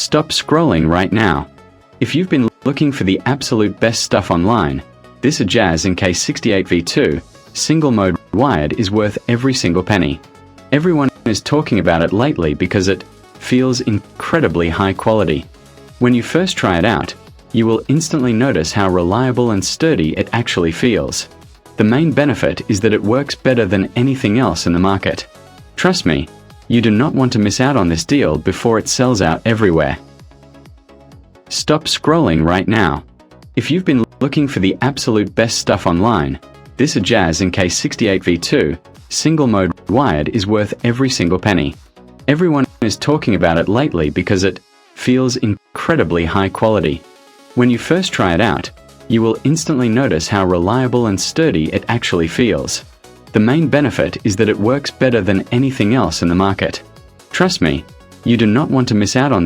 Stop scrolling right now. If you've been looking for the absolute best stuff online, this AJAZZ NK68V2 single-mode wired is worth every single penny. Everyone is talking about it lately because it feels incredibly high quality. When you first try it out, you will instantly notice how reliable and sturdy it actually feels. The main benefit is that it works better than anything else in the market. Trust me, you do not want to miss out on this deal before it sells out everywhere. Stop scrolling right now. If you've been looking for the absolute best stuff online, this AJAZZ NK68V2 single-mode wired is worth every single penny. Everyone is talking about it lately because it feels incredibly high quality. When you first try it out, you will instantly notice how reliable and sturdy it actually feels. The main benefit is that it works better than anything else in the market. Trust me, you do not want to miss out on